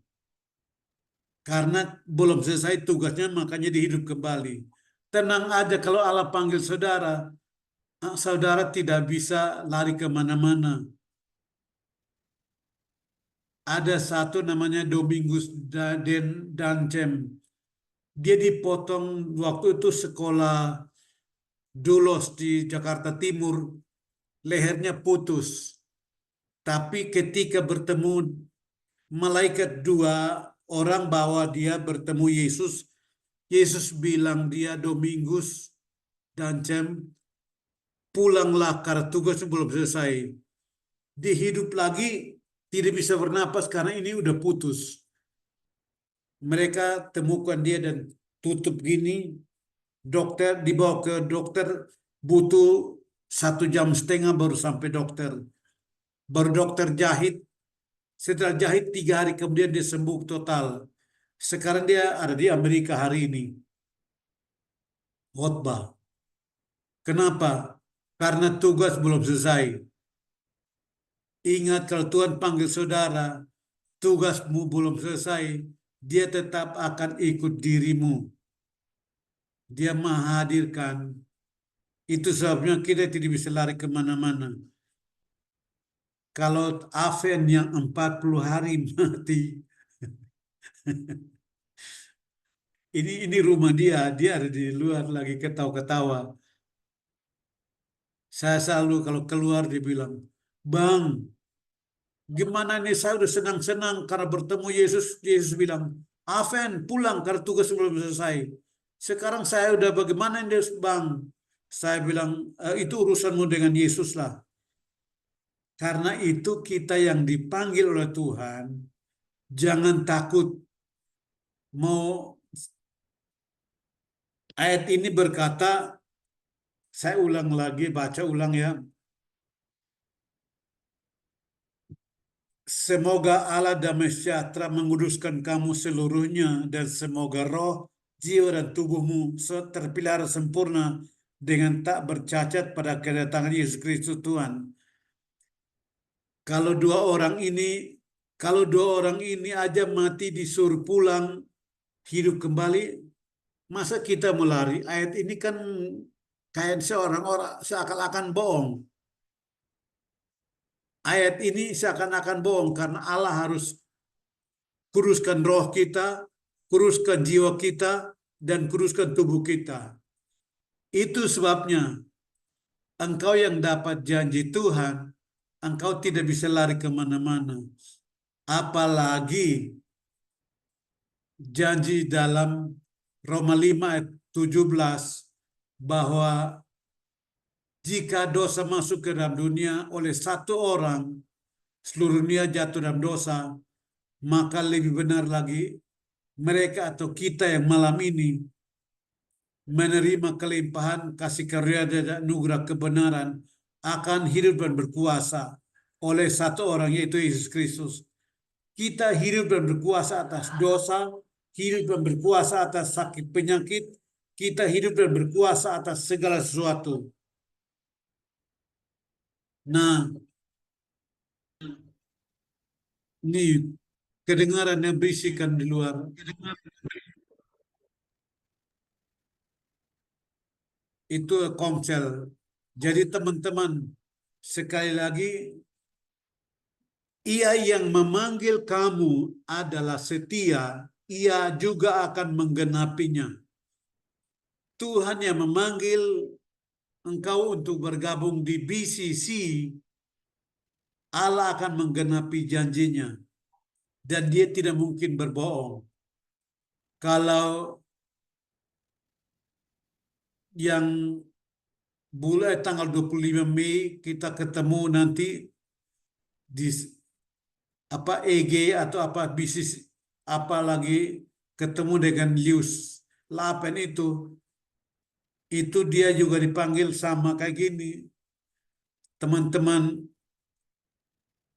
Karena belum selesai tugasnya, makanya dihidup kembali. Tenang aja kalau Allah panggil saudara, saudara tidak bisa lari kemana-mana. Ada satu namanya Domingus Dancem. Dia dipotong waktu itu sekolah Dulos di Jakarta Timur, lehernya putus. Tapi ketika bertemu malaikat dua orang bawa dia bertemu Yesus, Yesus bilang dia Domingus Dancem, pulanglah karena tugas belum selesai. Dia hidup lagi, tidak bisa bernapas karena ini udah putus. Mereka temukan dia dan tutup gini, dokter dibawa ke dokter, butuh 1,5 jam baru sampai dokter. Baru dokter jahit, setelah jahit 3 hari kemudian dia sembuh total. Sekarang dia ada di Amerika hari ini. Khotbah. Kenapa? Karena tugas belum selesai. Ingat kalau Tuhan panggil saudara, tugasmu belum selesai, dia tetap akan ikut dirimu. Dia menghadirkan. Itu sebabnya kita tidak bisa lari kemana-mana. Kalau Aven yang 40 hari mati, ini rumah dia ada di luar lagi ketawa-ketawa. Saya selalu kalau keluar dia bilang, Bang, gimana nih saya udah senang-senang karena bertemu Yesus. Yesus bilang, Aven pulang karena tugas belum selesai. Sekarang saya udah bagaimana nih Bang? Saya bilang, itu urusanmu dengan Yesus lah. Karena itu kita yang dipanggil oleh Tuhan, jangan takut. Mau ayat ini berkata, Saya ulang lagi, baca ulang ya. Semoga Allah damai sejahtera menguduskan kamu seluruhnya, dan semoga roh, jiwa, dan tubuhmu terpelihara sempurna dengan tak bercacat pada kedatangan Yesus Kristus Tuhan. Kalau dua orang ini, kalau dua orang ini aja mati disuruh pulang hidup kembali, masa kita mau lari? Ayat ini kan kayak seorang orang seakan-akan bohong. Ayat ini seakan-akan bohong karena Allah harus kuruskan roh kita, kuruskan jiwa kita, dan kuruskan tubuh kita. Itu sebabnya engkau yang dapat janji Tuhan, engkau tidak bisa lari kemana-mana. Apalagi janji dalam Roma 5 ayat 17 bahwa jika dosa masuk ke dalam dunia oleh satu orang, seluruh dunia jatuh dalam dosa, maka lebih benar lagi mereka atau kita yang malam ini menerima kelimpahan kasih karunia dan anugerah kebenaran akan hidup dan berkuasa oleh satu orang, yaitu Yesus Kristus. Kita hidup dan berkuasa atas dosa, hidup dan berkuasa atas sakit penyakit, kita hidup dan berkuasa atas segala sesuatu. Nah, ini kedengaran yang bisikan di luar. Itu komsel. Jadi teman-teman, sekali lagi, Ia yang memanggil kamu adalah setia, Ia juga akan menggenapinya. Tuhan yang memanggil engkau untuk bergabung di BCC, Allah akan menggenapi janjinya. Dan Dia tidak mungkin berbohong. Kalau yang mulai tanggal 25 Mei kita ketemu nanti di EG atau bisnis apalagi ketemu dengan Lius Lapen itu dia juga dipanggil sama kayak gini. Teman-teman,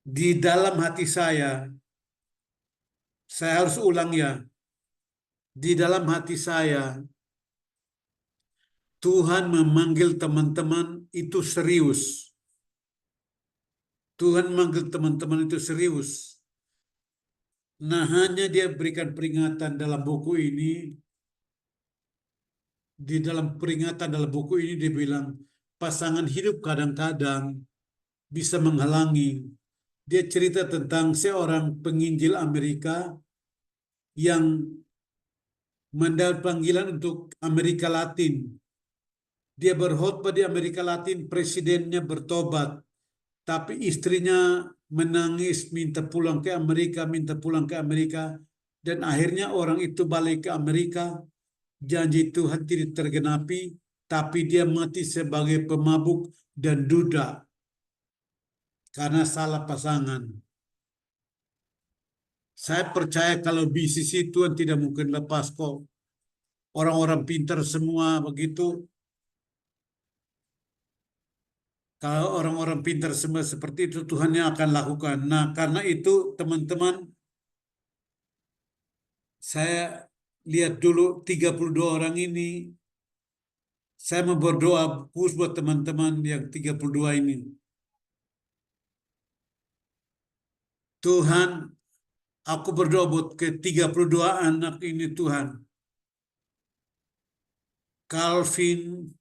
di dalam hati saya harus ulang ya, di dalam hati saya Tuhan memanggil teman-teman itu serius. Tuhan memanggil teman-teman itu serius. Nah, hanya Dia berikan peringatan dalam buku ini. Di dalam peringatan dalam buku ini dia bilang, pasangan hidup kadang-kadang bisa menghalangi. Dia cerita tentang seorang penginjil Amerika yang mendapat panggilan untuk Amerika Latin. Dia berkhotbah di Amerika Latin, presidennya bertobat, tapi istrinya menangis minta pulang ke Amerika, dan akhirnya orang itu balik ke Amerika. Janji Tuhan tidak tergenapi, tapi dia mati sebagai pemabuk dan duda karena salah pasangan. Saya percaya kalau BCC Tuhan tidak mungkin lepas kok. Orang-orang pintar semua begitu. Kalau orang-orang pintar semua seperti itu, Tuhan yang akan lakukan. Nah, karena itu teman-teman, saya lihat dulu 32 orang ini. Saya mau berdoa khusus buat teman-teman yang 32 ini. Tuhan, aku berdoa buat ke-32 anak ini Tuhan. Calvin,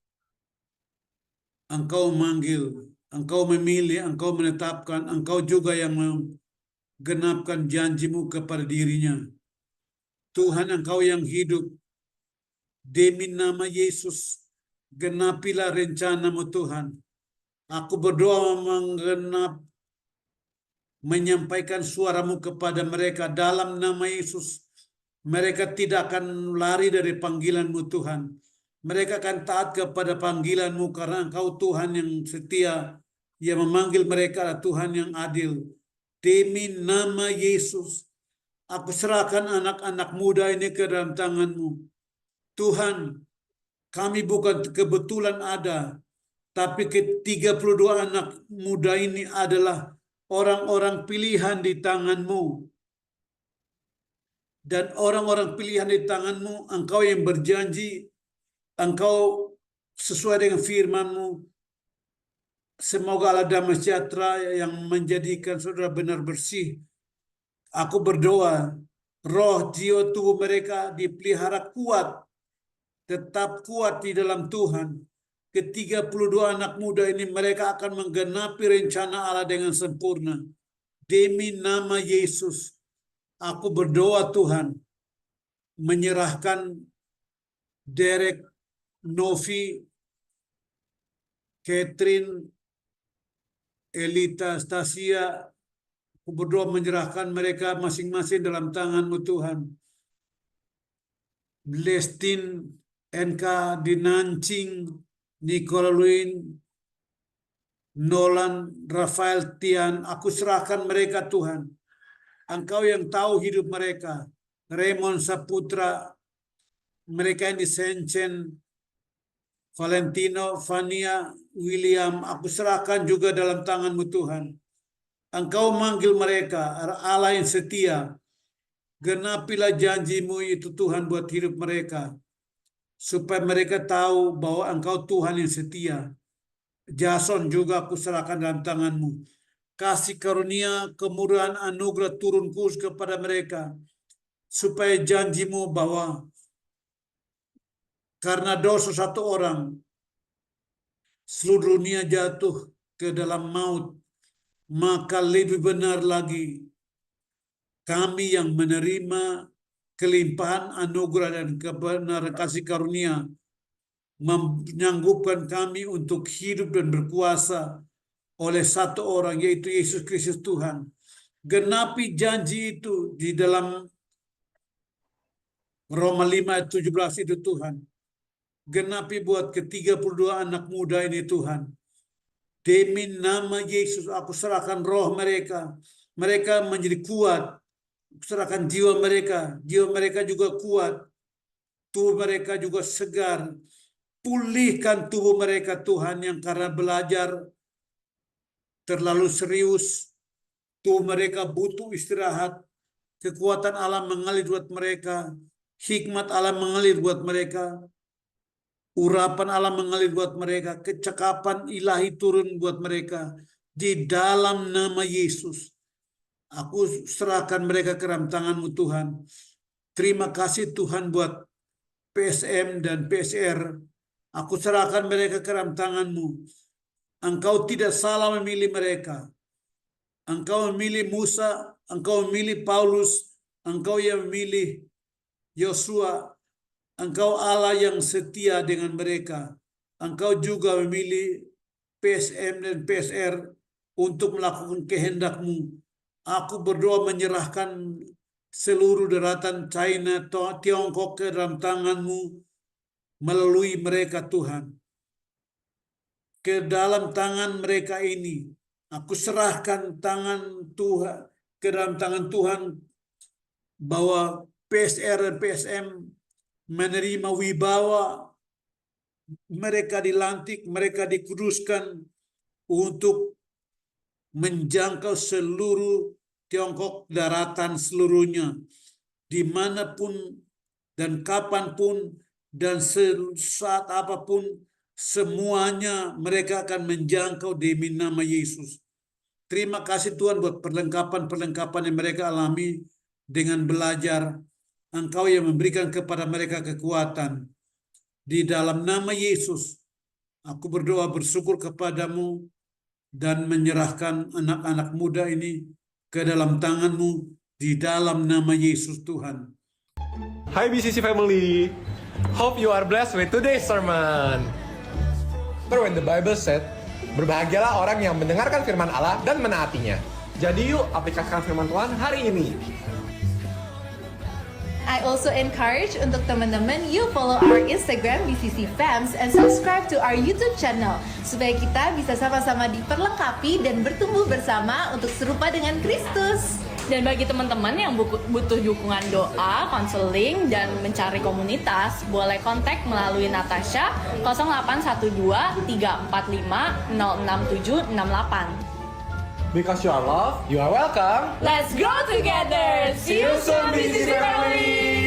Engkau manggil, Engkau memilih, Engkau menetapkan, Engkau juga yang menggenapkan janjimu kepada dirinya. Tuhan, Engkau yang hidup. Demi nama Yesus, genapilah rencanamu Tuhan. Aku berdoa menyampaikan suaramu kepada mereka dalam nama Yesus. Mereka tidak akan lari dari panggilanmu Tuhan. Mereka akan taat kepada panggilanmu karena Engkau Tuhan yang setia. Yang memanggil mereka Tuhan yang adil. Demi nama Yesus, aku serahkan anak-anak muda ini ke dalam tangan-Mu. Tuhan, kami bukan kebetulan ada. Tapi ke-32 anak muda ini adalah orang-orang pilihan di tanganmu. Dan orang-orang pilihan di tanganmu, engkau yang berjanji, engkau sesuai dengan firman-Mu, semoga Allah damai sejahtera yang menjadikan saudara benar bersih. Aku berdoa, roh, jiwa, tubuh mereka dipelihara kuat, tetap kuat di dalam Tuhan. Ke-32 anak muda ini mereka akan menggenapi rencana Allah dengan sempurna. Demi nama Yesus, aku berdoa Tuhan, menyerahkan Derek, Novi, Catherine, Elita, Stasia, aku berdoa menyerahkan mereka masing-masing dalam tangan-Mu Tuhan. Lestin, NK, Dinancing, Nicola Luin, Nolan, Rafael, Tian, aku serahkan mereka Tuhan. Engkau yang tahu hidup mereka. Raymond Saputra, mereka yang di Senchen, Valentino, Fania, William, aku serahkan juga dalam tangan-Mu Tuhan. Engkau manggil mereka, Allah yang setia. Genapilah janji-Mu itu Tuhan buat hidup mereka. Supaya mereka tahu bahwa Engkau Tuhan yang setia. Jason juga aku serahkan dalam tangan-Mu. Kasih karunia, kemurahan, anugerah turun khusus kepada mereka. Supaya janji-Mu bahwa karena dosa satu orang, seluruh dunia jatuh ke dalam maut. Maka lebih benar lagi, kami yang menerima kelimpahan anugerah dan kebenaran kasih karunia menyanggupkan kami untuk hidup dan berkuasa oleh satu orang, yaitu Yesus Kristus Tuhan. Genapi janji itu di dalam Roma 5 ayat 17 itu Tuhan. Genapi buat ke-32 anak muda ini Tuhan. Demi nama Yesus aku serahkan roh mereka. Mereka menjadi kuat. Serahkan jiwa mereka. Jiwa mereka juga kuat. Tubuh mereka juga segar. Pulihkan tubuh mereka Tuhan yang karena belajar terlalu serius. Tubuh mereka butuh istirahat. Kekuatan Allah mengalir buat mereka. Hikmat Allah mengalir buat mereka. Urapan Allah mengalir buat mereka. Kecakapan ilahi turun buat mereka. Di dalam nama Yesus. Aku serahkan mereka ke dalam tangan-Mu Tuhan. Terima kasih Tuhan buat PSM dan PSR. Aku serahkan mereka ke dalam tangan-Mu. Engkau tidak salah memilih mereka. Engkau memilih Musa. Engkau memilih Paulus. Engkau yang memilih Yosua. Engkau Allah yang setia dengan mereka. Engkau juga memilih PSM dan PSR untuk melakukan kehendak-Mu. Aku berdoa menyerahkan seluruh daratan China, Tiongkok ke dalam tangan-Mu melalui mereka Tuhan. Ke dalam tangan mereka ini, aku serahkan tangan Tuhan, ke dalam tangan Tuhan bahwa PSR dan PSM menerima wibawa, mereka dilantik, mereka dikuduskan untuk menjangkau seluruh Tiongkok daratan seluruhnya, dimanapun dan kapanpun dan saat apapun, semuanya mereka akan menjangkau demi nama Yesus. Terima kasih Tuhan buat perlengkapan-perlengkapan yang mereka alami dengan belajar. Engkau yang memberikan kepada mereka kekuatan. Di dalam nama Yesus, aku berdoa bersyukur kepadamu dan menyerahkan anak-anak muda ini ke dalam tangan-Mu di dalam nama Yesus Tuhan. Hai BCC family, hope you are blessed with today's sermon. But when the Bible said, berbahagialah orang yang mendengarkan firman Allah dan menaatinya. Jadi yuk aplikasikan firman Tuhan hari ini. I also encourage untuk teman-teman you follow our Instagram BCC Fams and subscribe to our YouTube channel supaya kita bisa sama-sama diperlengkapi dan bertumbuh bersama untuk serupa dengan Kristus. Dan bagi teman-teman yang butuh dukungan doa, konseling, dan mencari komunitas, boleh kontak melalui Natasha 0812 345 06768. Because you are loved, you are welcome. Let's grow together! See you soon, BCC family!